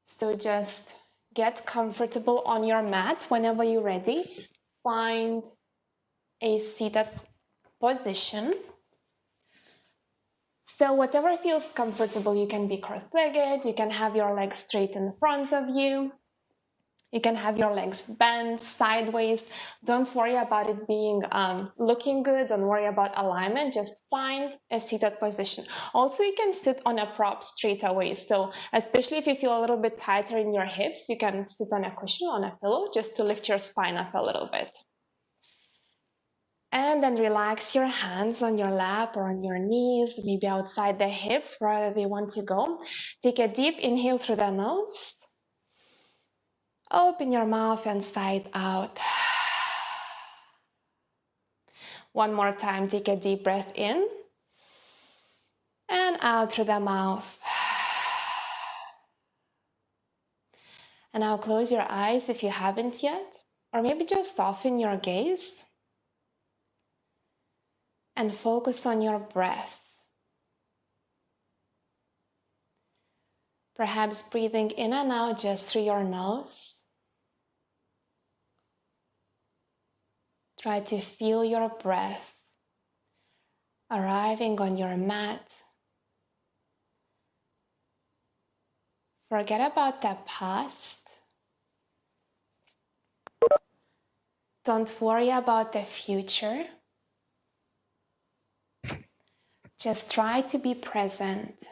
So just get comfortable on your mat whenever you're ready. Find a seated position. So whatever feels comfortable, you can be cross-legged, you can have your legs straight in front of you, you can have your legs bent sideways. Don't worry about it being looking good, don't worry about alignment, just find a seated position. Also, you can sit on a prop straight away. So especially if you feel a little bit tighter in your hips, you can sit on a cushion, on a pillow, just to lift your spine up a little bit. And then relax your hands on your lap or on your knees, maybe outside the hips, wherever they want to go. Take a deep inhale through the nose. Open your mouth and side out. One more time, take a deep breath in and out through the mouth. And now close your eyes if you haven't yet, or maybe just soften your gaze and focus on your breath. Perhaps breathing in and out just through your nose. Try to feel your breath arriving on your mat. Forget about the past. Don't worry about the future. Just try to be present.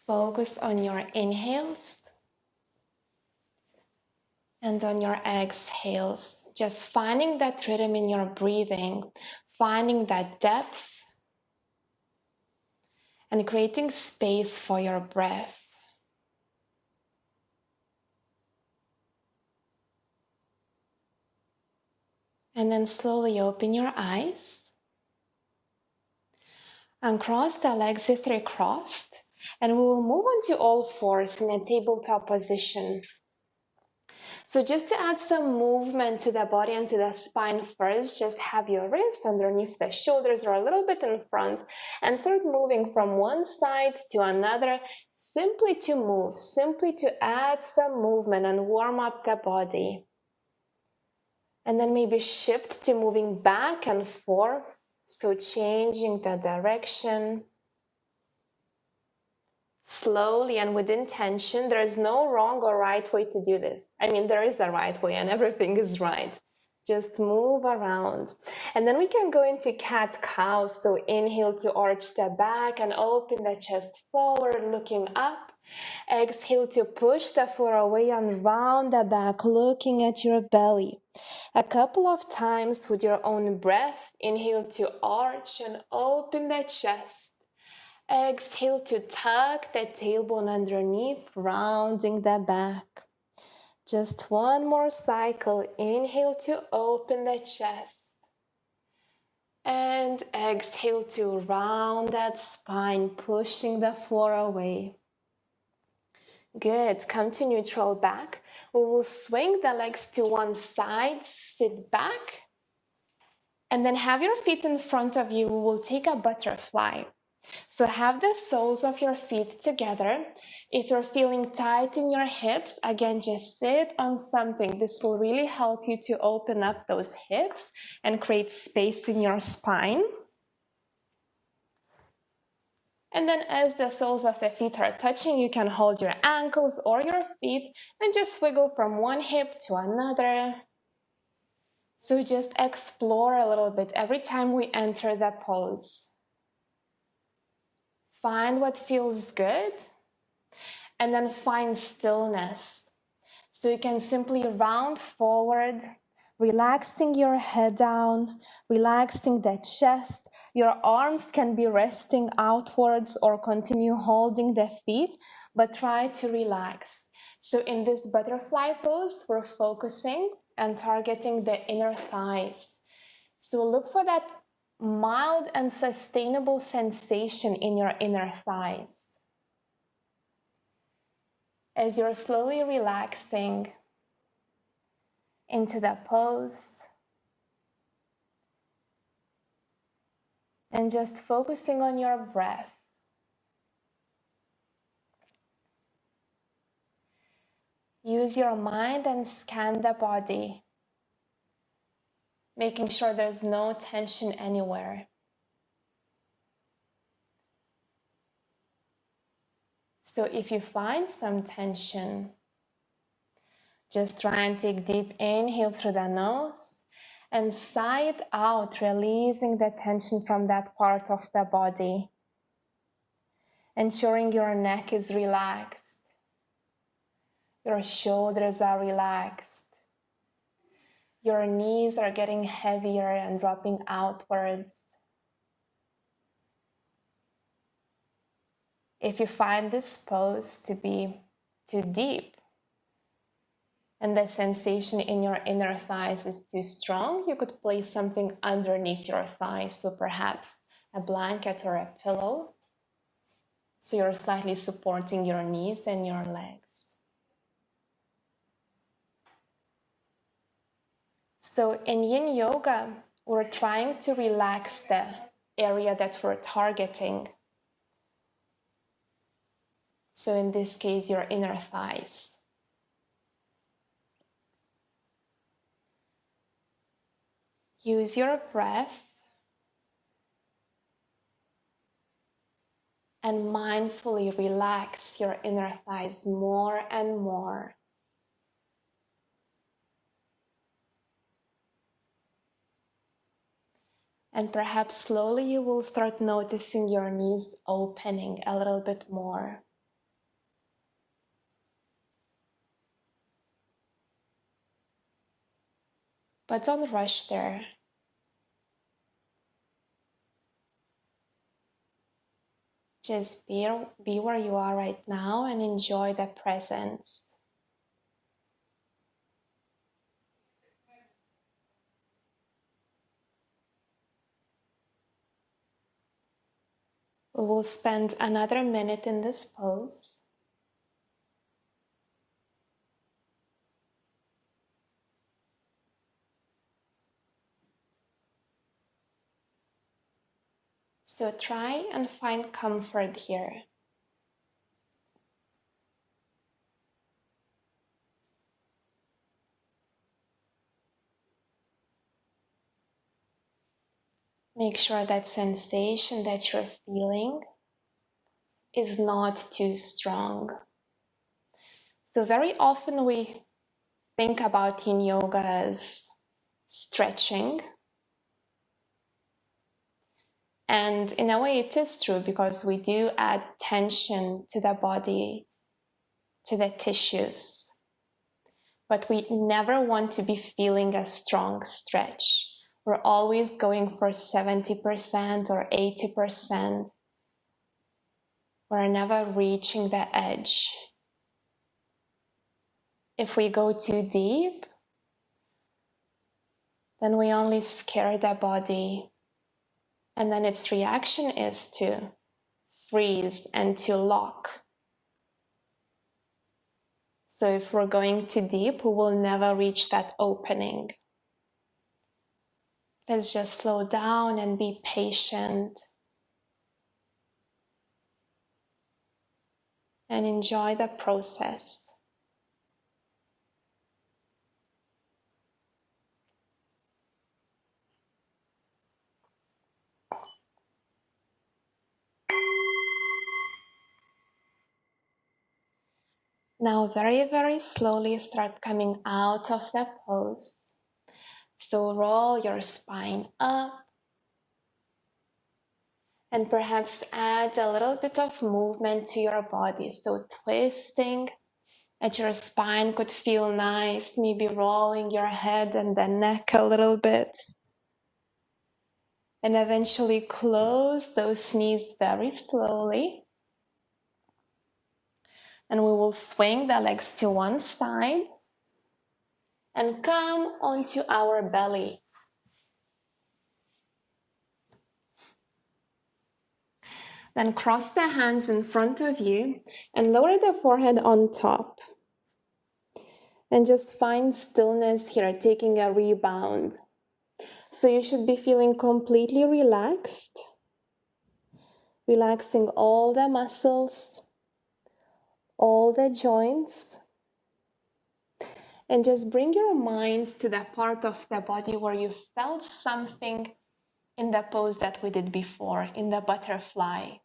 Focus on your inhales and on your exhales. Just finding that rhythm in your breathing, finding that depth, and creating space for your breath. And then slowly open your eyes and cross the legs if they're crossed. And we will move on to all fours in a tabletop position. So just to add some movement to the body and to the spine first, just have your wrists underneath the shoulders or a little bit in front and start moving from one side to another, simply to move, simply to add some movement and warm up the body. And then maybe shift to moving back and forth, so changing the direction. Slowly and with intention. There is no wrong or right way to do this. I mean, there is a right way and everything is right. Just move around. And then we can go into cat-cow. So inhale to arch the back and open the chest forward, looking up. Exhale to push the floor away and round the back, looking at your belly. A couple of times with your own breath. Inhale to arch and open the chest. Exhale to tuck the tailbone underneath, rounding the back. Just one more cycle. Inhale to open the chest. And exhale to round that spine, pushing the floor away. Good. Come to neutral back. We will swing the legs to one side, sit back, and then have your feet in front of you. We will take a butterfly. So have the soles of your feet together. If you're feeling tight in your hips, again, just sit on something. This will really help you to open up those hips and create space in your spine. And then as the soles of the feet are touching, you can hold your ankles or your feet and just wiggle from one hip to another. So just explore a little bit every time we enter the pose. Find what feels good, and then find stillness. So you can simply round forward, relaxing your head down, relaxing the chest. Your arms can be resting outwards or continue holding the feet, but try to relax. So in this butterfly pose, we're focusing and targeting the inner thighs. So look for that mild and sustainable sensation in your inner thighs. As you're slowly relaxing into the pose, And just focusing on your breath. Use your mind and scan the body, making sure there's no tension anywhere. So if you find some tension, just try and take deep inhale through the nose and sigh it out, releasing the tension from that part of the body, ensuring your neck is relaxed, your shoulders are relaxed, your knees are getting heavier and dropping outwards. If you find this pose to be too deep and the sensation in your inner thighs is too strong, you could place something underneath your thighs, so perhaps a blanket or a pillow, so you're slightly supporting your knees and your legs. So in Yin Yoga, we're trying to relax the area that we're targeting. So in this case, your inner thighs. Use your breath and mindfully relax your inner thighs more and more. And perhaps slowly you will start noticing your knees opening a little bit more. But don't rush there. Just be where you are right now and enjoy the presence. We will spend another minute in this pose. So try and find comfort here. Make sure that sensation that you're feeling is not too strong. So very often we think about Yin Yoga as stretching. And in a way it is true, because we do add tension to the body, to the tissues. But we never want to be feeling a strong stretch. We're always going for 70% or 80%. We're never reaching the edge. If we go too deep, then we only scare the body. And then its reaction is to freeze and to lock. So if we're going too deep, we will never reach that opening. Let's just slow down and be patient. And enjoy the process. Now very, very slowly start coming out of the pose. So roll your spine up. And perhaps add a little bit of movement to your body. So twisting at your spine could feel nice. Maybe rolling your head and the neck a little bit. And eventually close those knees very slowly. And we will swing the legs to one side and come onto our belly. Then cross the hands in front of you and lower the forehead on top. And just find stillness here, taking a rebound. So you should be feeling completely relaxed. relaxing all the muscles, all the joints. And just bring your mind to the part of the body where you felt something in the pose that we did before, in the butterfly.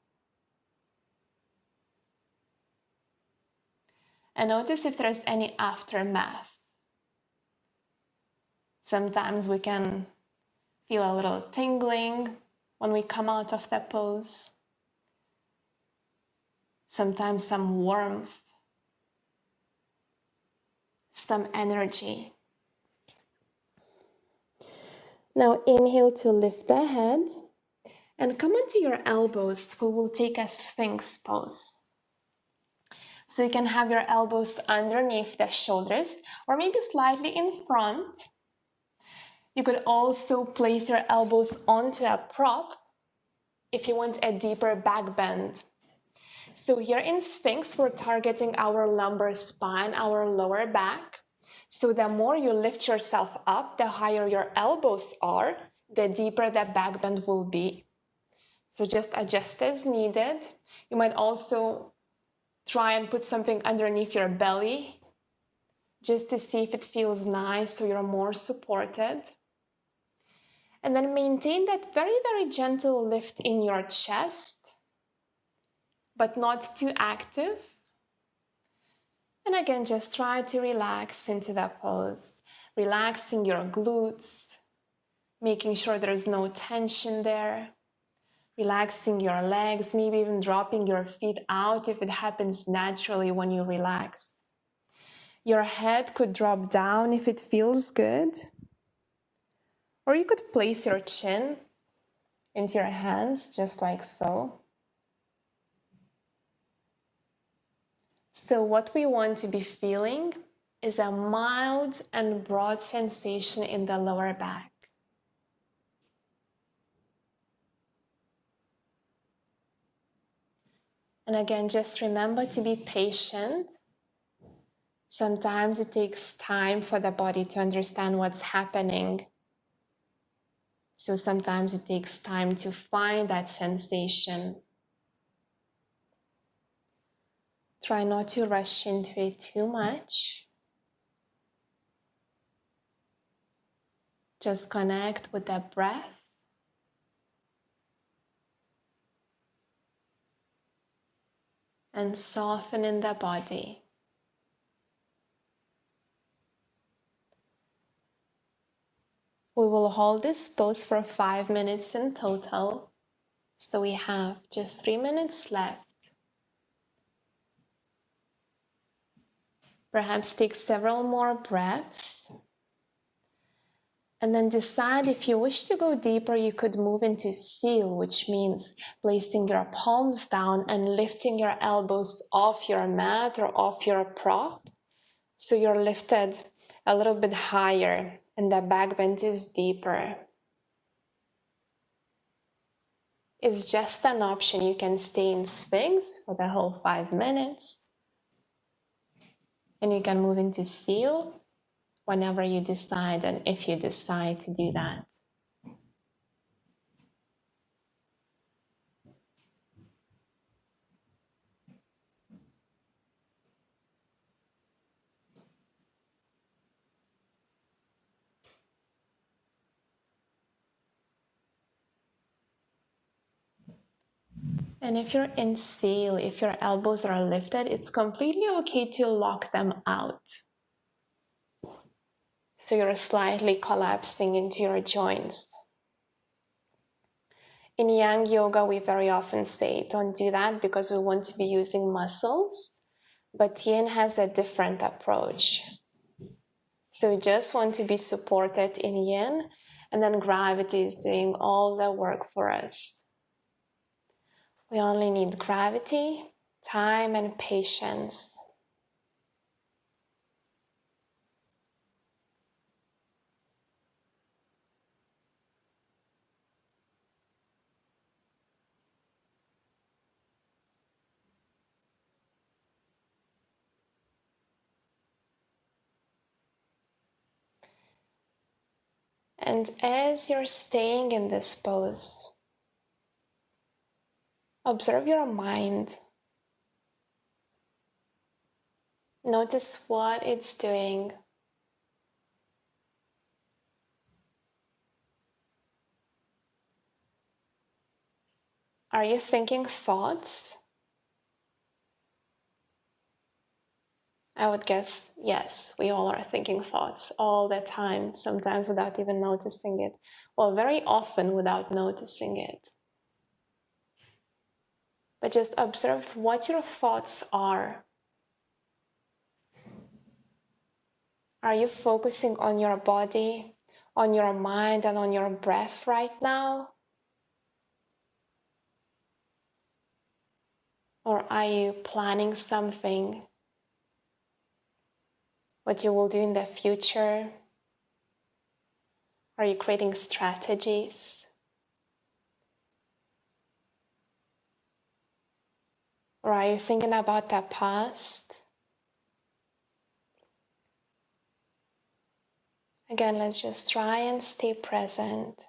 And notice if there's any aftermath. Sometimes we can feel a little tingling when we come out of the pose. Sometimes some warmth, some energy. Now inhale to lift the head and come onto your elbows. We will take a Sphinx pose. So you can have your elbows underneath the shoulders or maybe slightly in front. You could also place your elbows onto a prop if you want a deeper back bend. So here in Sphinx, we're targeting our lumbar spine, our lower back. So the more you lift yourself up, the higher your elbows are, the deeper the back bend will be. So just adjust as needed. You might also try and put something underneath your belly just to see if it feels nice so you're more supported. And then maintain that very, very gentle lift in your chest, but not too active. And again, just try to relax into that pose, relaxing your glutes, making sure there's no tension there, relaxing your legs, maybe even dropping your feet out if it happens naturally when you relax. Your head could drop down if it feels good. Or you could place your chin into your hands, just like so. So what we want to be feeling is a mild and broad sensation in the lower back. And again, just remember to be patient. Sometimes it takes time for the body to understand what's happening. So sometimes it takes time to find that sensation. Try not to rush into it too much. Just connect with the breath. And soften in the body. We will hold this pose for 5 minutes in total. So we have just 3 minutes left. Perhaps take several more breaths. And then decide if you wish to go deeper, you could move into seal, which means placing your palms down and lifting your elbows off your mat or off your prop. So you're lifted a little bit higher and the back bend is deeper. It's just an option. You can stay in Sphinx for the whole 5 minutes. And you can move into seal whenever you decide and if you decide to do that. And if you're in seal, if your elbows are lifted, it's completely okay to lock them out. So you're slightly collapsing into your joints. In Yang Yoga, we very often say, don't do that because we want to be using muscles. But Yin has a different approach. So we just want to be supported in Yin, and then gravity is doing all the work for us. We only need gravity, time, and patience. And as you're staying in this pose, Observe your mind. Notice what it's doing. Are you thinking thoughts? I would guess yes, we all are thinking thoughts all the time, sometimes without even noticing it. Well, very often without noticing it. But just observe what your thoughts are. Are you focusing on your body, on your mind, and on your breath right now? Or are you planning something? What you will do in the future? Are you creating strategies? Or are you thinking about the past? Again, let's just try and stay present.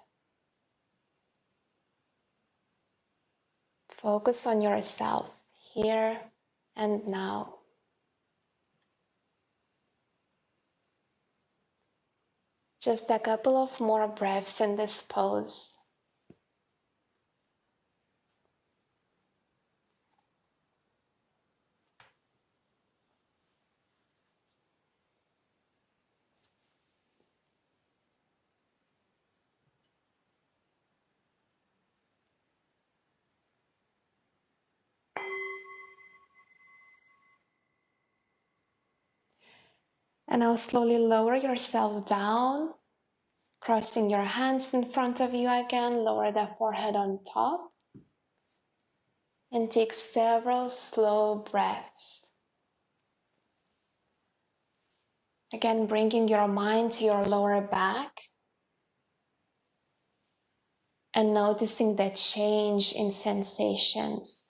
Focus on yourself here and now. Just a couple of more breaths in this pose. And now slowly lower yourself down, crossing your hands in front of you again, lower the forehead on top, and take several slow breaths. Again, bringing your mind to your lower back and noticing the change in sensations.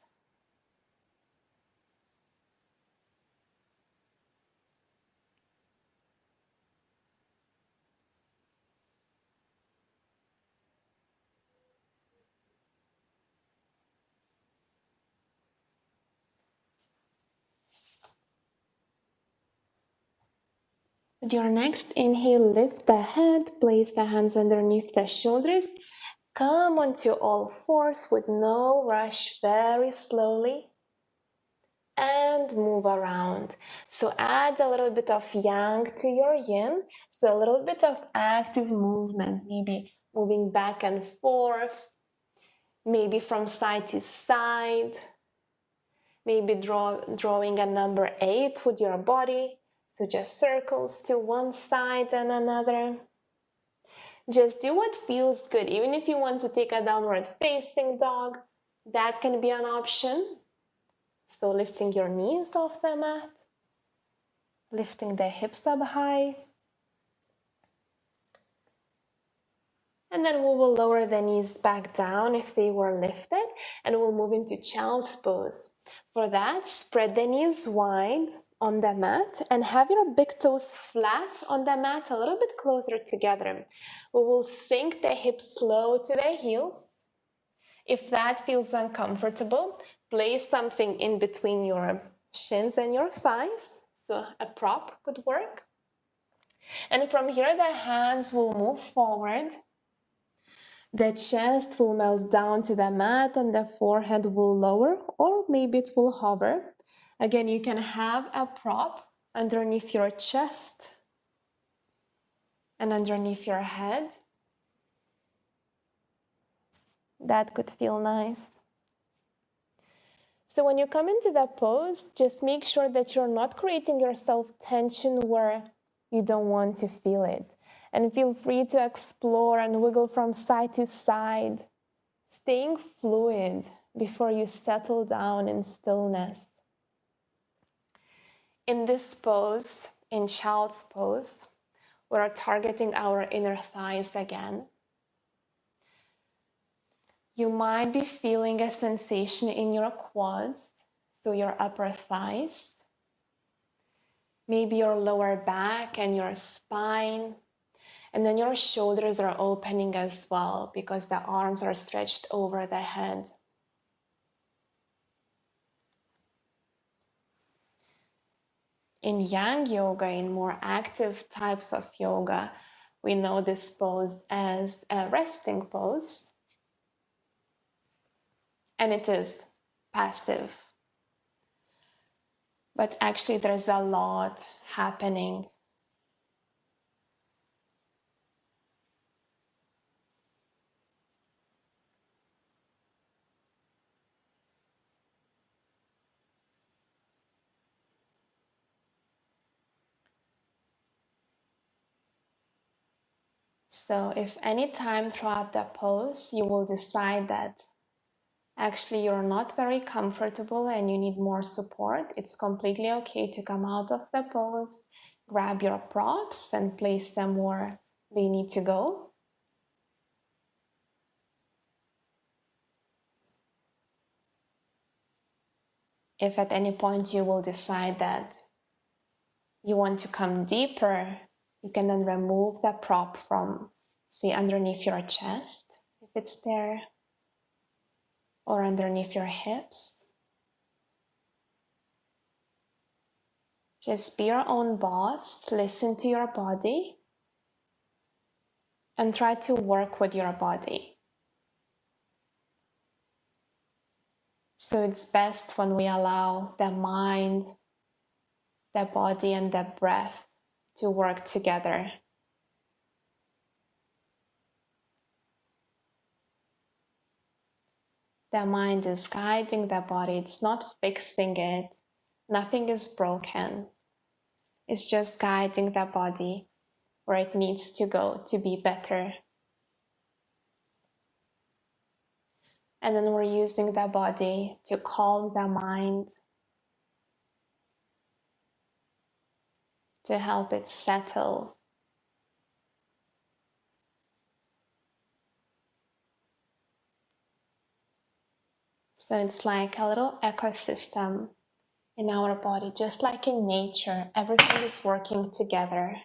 With your next inhale, lift the head, place the hands underneath the shoulders, come onto all fours with no rush, very slowly, and move around. So add a little bit of yang to your yin, so a little bit of active movement, maybe moving back and forth, maybe from side to side, maybe drawing a number 8 with your body. So just circles to one side and another. Just do what feels good. Even if you want to take a downward facing dog, that can be an option. So lifting your knees off the mat, lifting the hips up high. And then we will lower the knees back down if they were lifted, and we'll move into child's pose. For that, spread the knees wide on the mat and have your big toes flat on the mat, a little bit closer together. We will sink the hips low to the heels. If that feels uncomfortable, place something in between your shins and your thighs. So a prop could work. And from here, the hands will move forward. The chest will melt down to the mat and the forehead will lower, or maybe it will hover. Again, you can have a prop underneath your chest and underneath your head. That could feel nice. So when you come into the pose, just make sure that you're not creating yourself tension where you don't want to feel it. And feel free to explore and wiggle from side to side, staying fluid before you settle down in stillness. In this pose, in child's pose, we're targeting our inner thighs again. You might be feeling a sensation in your quads, so your upper thighs, maybe your lower back and your spine, and then your shoulders are opening as well because the arms are stretched over the head. In yang yoga, in more active types of yoga, we know this pose as a resting pose, and it is passive. But actually, there's a lot happening. So if any time throughout the pose you will decide that actually you're not very comfortable and you need more support, it's completely okay to come out of the pose, grab your props and place them where they need to go. If at any point you will decide that you want to come deeper, you can then remove the prop from, say, underneath your chest, if it's there, or underneath your hips. Just be your own boss, listen to your body, and try to work with your body. So it's best when we allow the mind, the body, and the breath to work together. The mind is guiding the body, it's not fixing it. Nothing is broken. It's just guiding the body where it needs to go to be better. And then we're using the body to calm the mind, to help it settle. So it's like a little ecosystem in our body, just like in nature, everything is working together.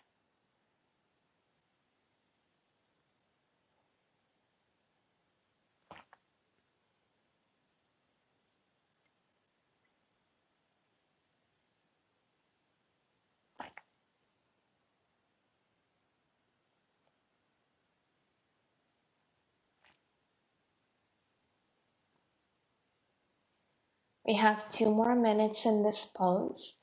We have 2 more minutes in this pose.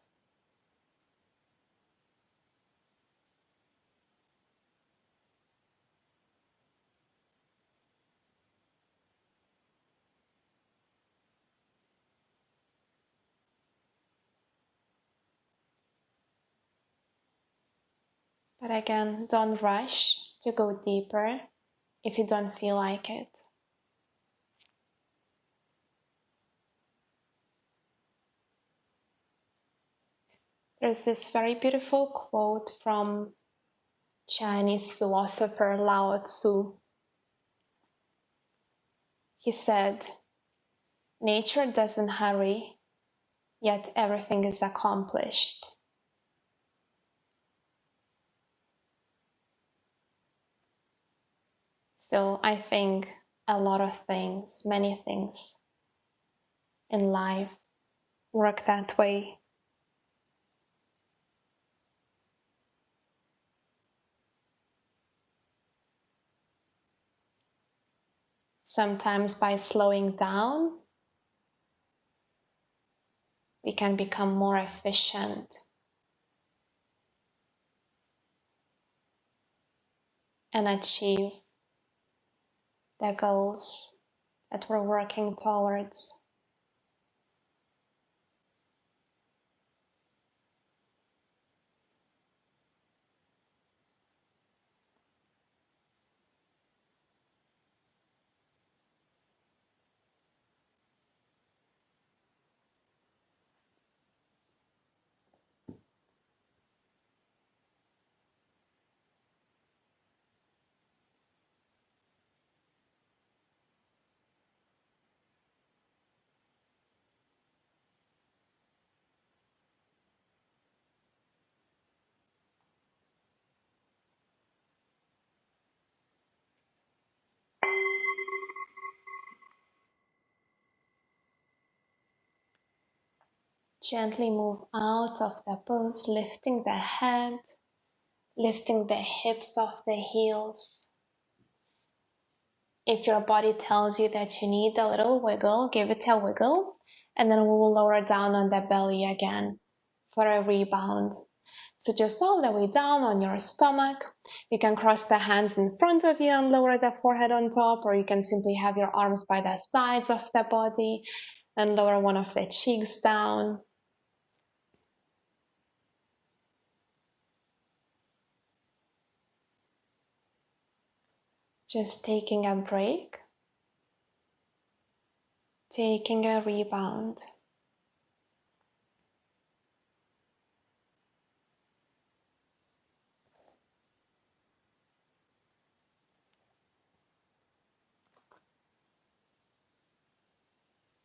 But again, don't rush to go deeper if you don't feel like it. There's this very beautiful quote from Chinese philosopher Lao Tzu. He said, "Nature doesn't hurry, yet everything is accomplished." So I think a lot of things, many things in life work that way. Sometimes by slowing down, we can become more efficient and achieve the goals that we're working towards. Gently move out of the pose, lifting the head, lifting the hips off the heels. If your body tells you that you need a little wiggle, give it a wiggle, and then we will lower down on the belly again for a rebound. So just all the way down on your stomach. You can cross the hands in front of you and lower the forehead on top, or you can simply have your arms by the sides of the body and lower one of the cheeks down. Just taking a break, taking a rebound.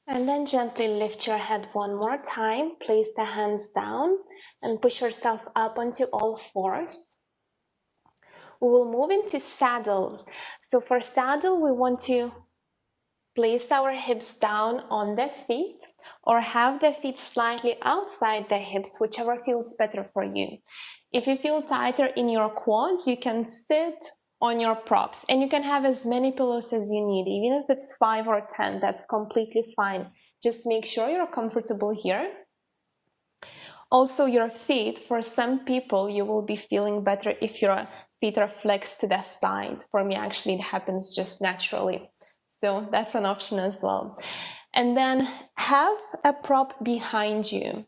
And then gently lift your head one more time, place the hands down and push yourself up onto all fours. We will move into saddle. So for saddle, we want to place our hips down on the feet or have the feet slightly outside the hips, whichever feels better for you. If you feel tighter in your quads, you can sit on your props and you can have as many pillows as you need. Even if it's 5 or 10, that's completely fine. Just make sure you're comfortable here. Also, your feet, for some people, you will be feeling better if your feet are flexed to the side. For me, actually, it happens just naturally. So that's an option as well. And then have a prop behind you.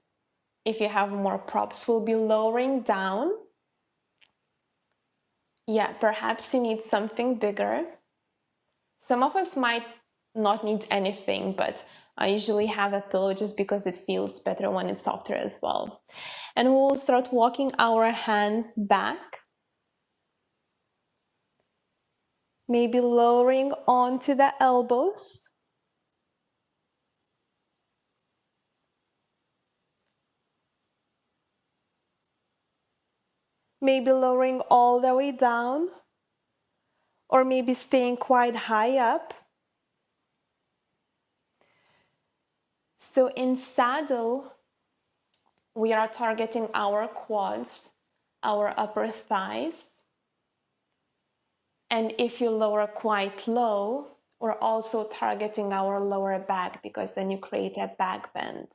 If you have more props, we'll be lowering down. Yeah, perhaps you need something bigger. Some of us might not need anything, but I usually have a pillow just because it feels better when it's softer as well. And we'll start walking our hands back. Maybe lowering onto the elbows. Maybe lowering all the way down. Or maybe staying quite high up. So in saddle, we are targeting our quads, our upper thighs. And if you lower quite low, we're also targeting our lower back because then you create a back bend.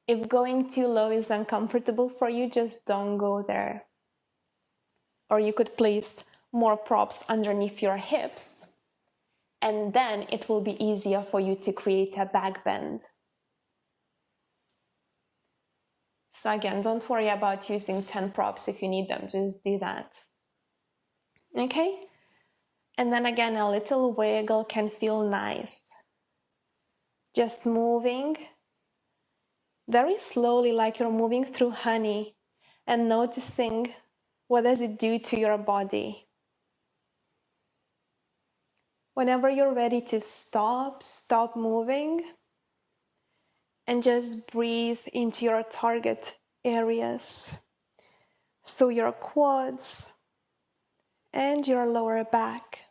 If going too low is uncomfortable for you, just don't go there. Or you could place more props underneath your hips, and then it will be easier for you to create a back bend. So again, don't worry about using 10 props if you need them, just do that. Okay? And then again, a little wiggle can feel nice. Just moving very slowly, like you're moving through honey, and noticing what does it do to your body. Whenever you're ready to stop moving, and just breathe into your target areas. So your quads and your lower back.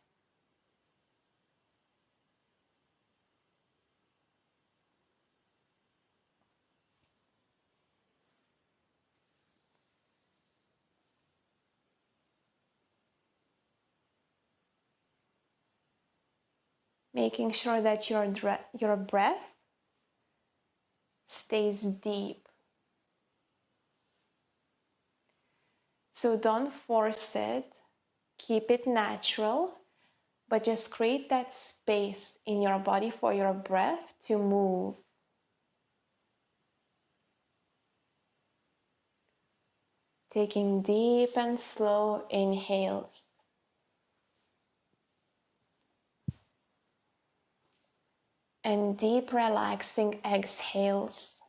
Making sure that your breath stays deep. So don't force it, keep it natural, but just create that space in your body for your breath to move. Taking deep and slow inhales. And deep relaxing exhales.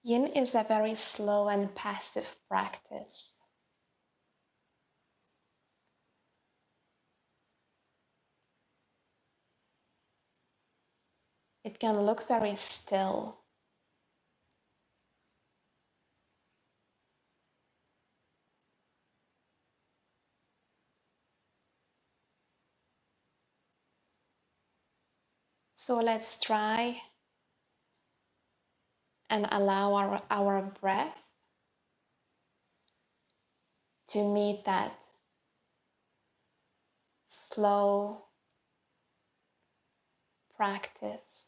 Yin is a very slow and passive practice. It can look very still. So let's try and allow our breath to meet that slow practice.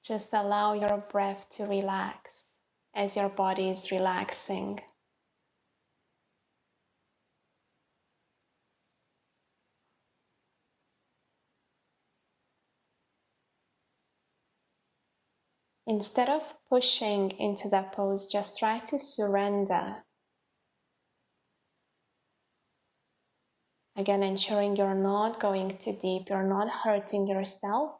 Just allow your breath to relax as your body is relaxing. Instead of pushing into that pose, just try to surrender. Again, ensuring you're not going too deep, you're not hurting yourself.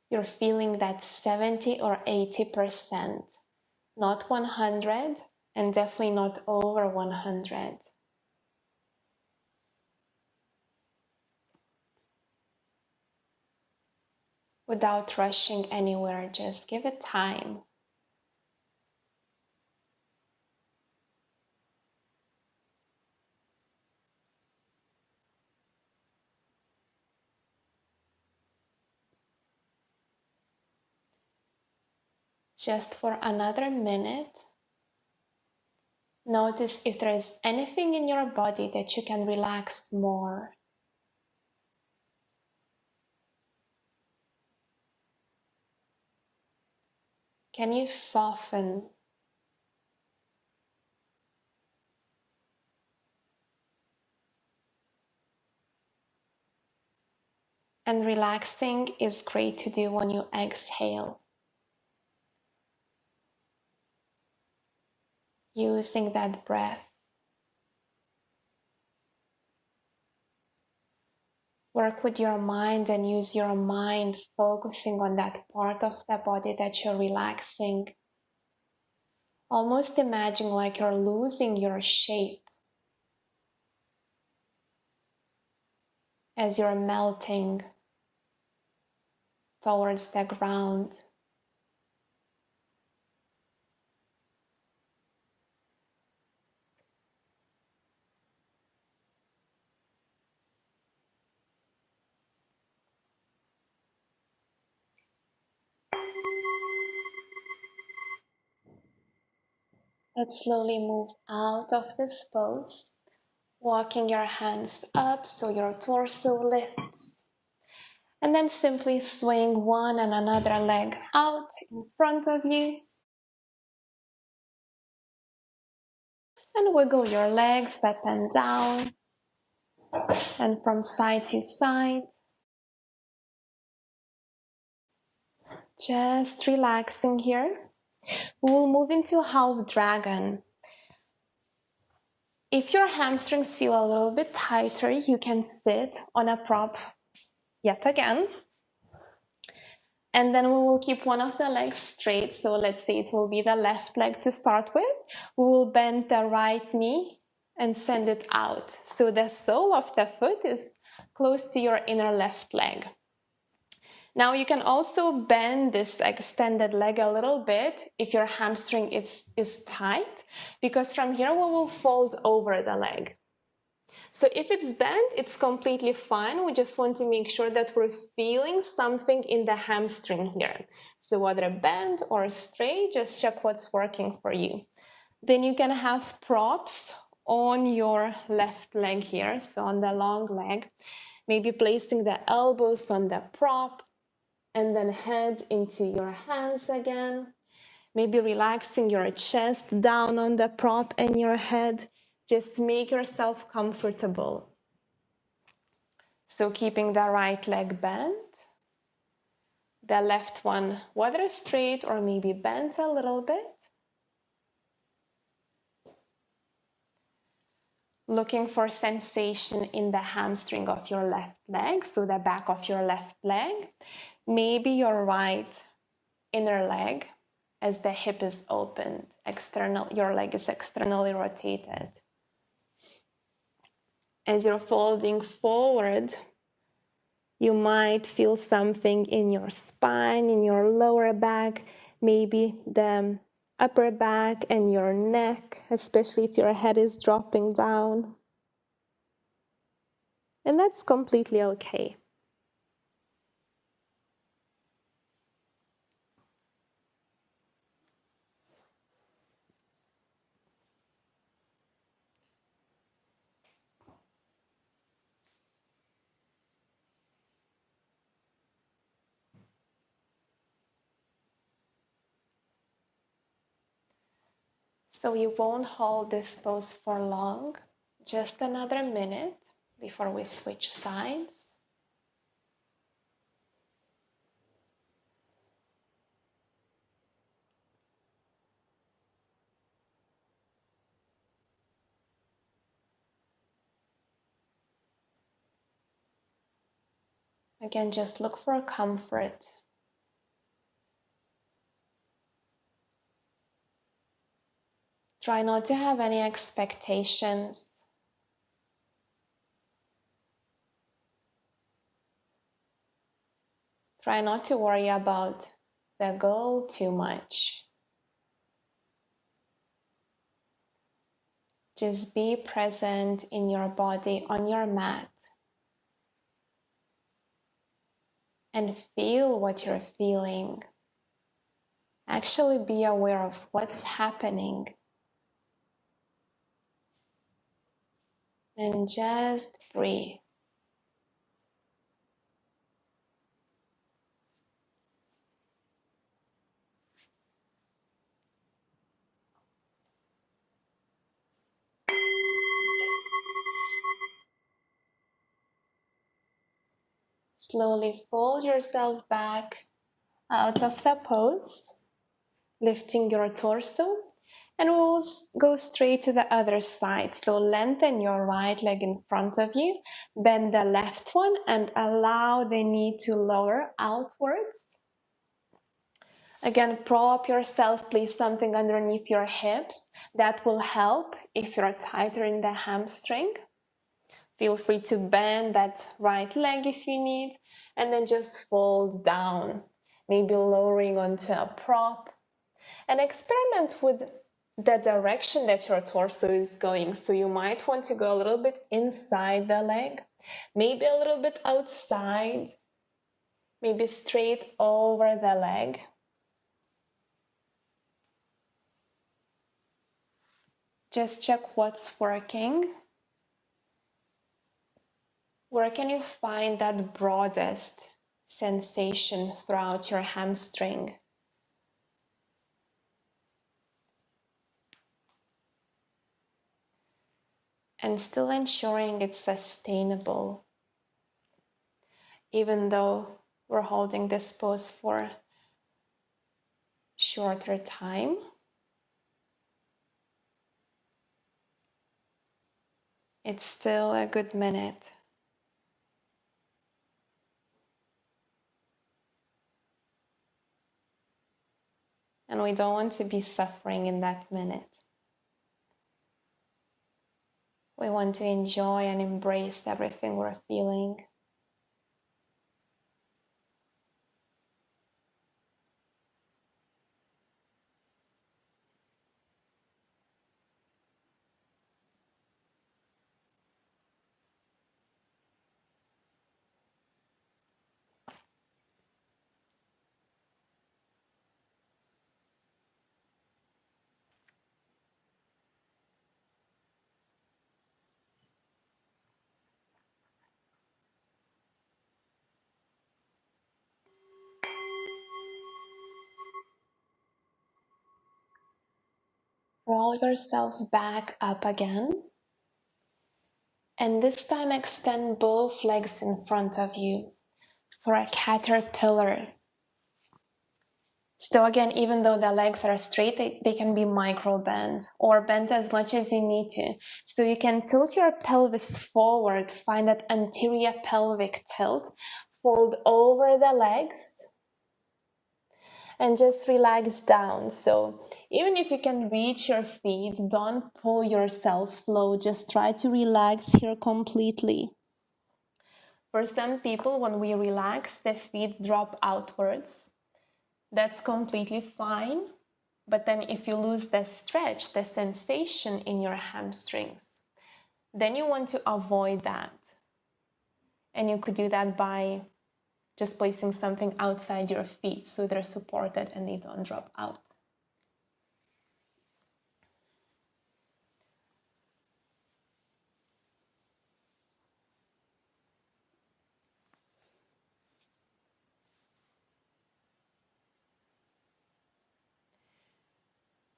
You're feeling that 70 or 80%, not 100, and definitely not over 100. Without rushing anywhere, just give it time. Just for another minute, notice if there is anything in your body that you can relax more. Can you soften? And relaxing is great to do when you exhale. Using that breath. Work with your mind and use your mind focusing on that part of the body that you're relaxing. Almost imagine like you're losing your shape as you're melting towards the ground. Let's slowly move out of this pose, walking your hands up so your torso lifts. And then simply swing one and another leg out in front of you. And wiggle your legs up and down and from side to side. Just relaxing here. We will move into half dragon. If your hamstrings feel a little bit tighter, you can sit on a prop yet again. And then we will keep one of the legs straight. So let's say it will be the left leg to start with. We will bend the right knee and send it out. So the sole of the foot is close to your inner left leg. Now you can also bend this extended leg a little bit if your hamstring is tight, because from here we will fold over the leg. So if it's bent, it's completely fine. We just want to make sure that we're feeling something in the hamstring here. So whether bent or straight, just check what's working for you. Then you can have props on your left leg here, so on the long leg, maybe placing the elbows on the prop and then head into your hands again. Maybe relaxing your chest down on the prop and your head. Just make yourself comfortable. So keeping the right leg bent, the left one whether straight or maybe bent a little bit. Looking for sensation in the hamstring of your left leg, so the back of your left leg. Maybe your right inner leg as the hip is opened, your leg is externally rotated. As you're folding forward, you might feel something in your spine, in your lower back, maybe the upper back and your neck, especially if your head is dropping down. And that's completely okay. So you won't hold this pose for long, just another minute before we switch sides. Again, just look for comfort. Try not to have any expectations. Try not to worry about the goal too much. Just be present in your body on your mat and feel what you're feeling. Actually be aware of what's happening and just breathe. Slowly fold yourself back out of the pose, lifting your torso, and we'll go straight to the other side. So lengthen your right leg in front of you, bend the left one, and allow the knee to lower outwards. Again, prop yourself, place something underneath your hips. That will help if you're tighter in the hamstring. Feel free to bend that right leg if you need, and then just fold down, maybe lowering onto a prop. And experiment with the direction that your torso is going. So you might want to go a little bit inside the leg, maybe a little bit outside, maybe straight over the leg. Just check what's working. Where can you find that broadest sensation throughout your hamstring? And still ensuring it's sustainable, even though we're holding this pose for shorter time. It's still a good minute. And we don't want to be suffering in that minute. We want to enjoy and embrace everything we're feeling. Roll yourself back up again. And this time extend both legs in front of you for a caterpillar. So again, even though the legs are straight, they can be micro bent or bent as much as you need to. So you can tilt your pelvis forward, find that anterior pelvic tilt, fold over the legs, and just relax down. So even if you can reach your feet, don't pull yourself low. Just try to relax here completely. For some people, when we relax, the feet drop outwards. That's completely fine. But then if you lose the stretch, the sensation in your hamstrings, then you want to avoid that. And you could do that by just placing something outside your feet so they're supported and they don't drop out.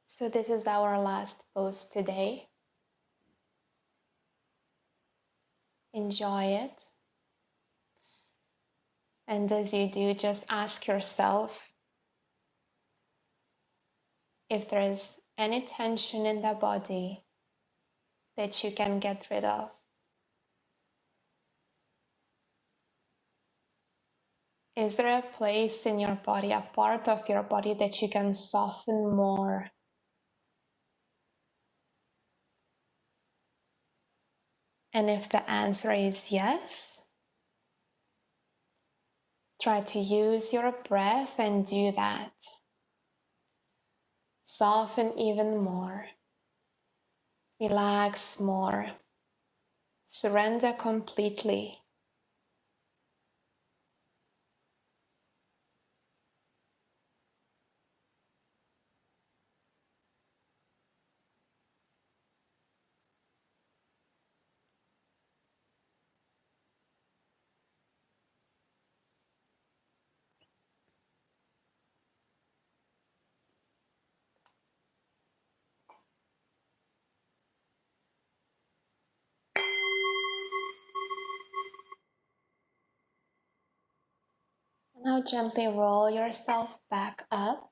So this is our last pose today. Enjoy it. And as you do, just ask yourself if there is any tension in the body that you can get rid of. Is there a place in your body, a part of your body that you can soften more? And if the answer is yes, try to use your breath and do that. Soften even more. Relax more. Surrender completely. Now gently roll yourself back up.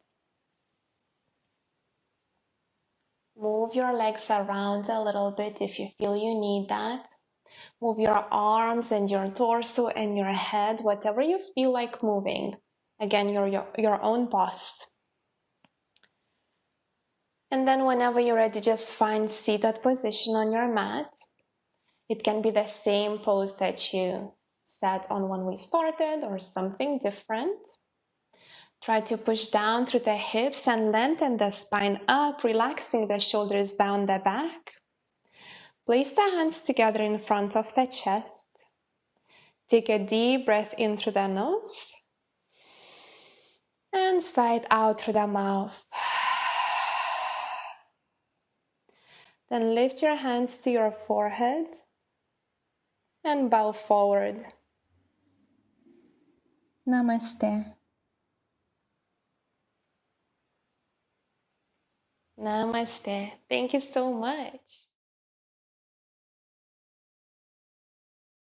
Move your legs around a little bit if you feel you need that. Move your arms and your torso and your head, whatever you feel like moving. Again, your own boss. And then whenever you're ready, just find seated position on your mat. It can be the same pose that you sat on when we started or something different. Try to push down through the hips and lengthen the spine up, relaxing the shoulders down the back. Place the hands together in front of the chest. Take a deep breath in through the nose and sigh it out through the mouth. Then lift your hands to your forehead and bow forward. Namaste. Namaste. Thank you so much.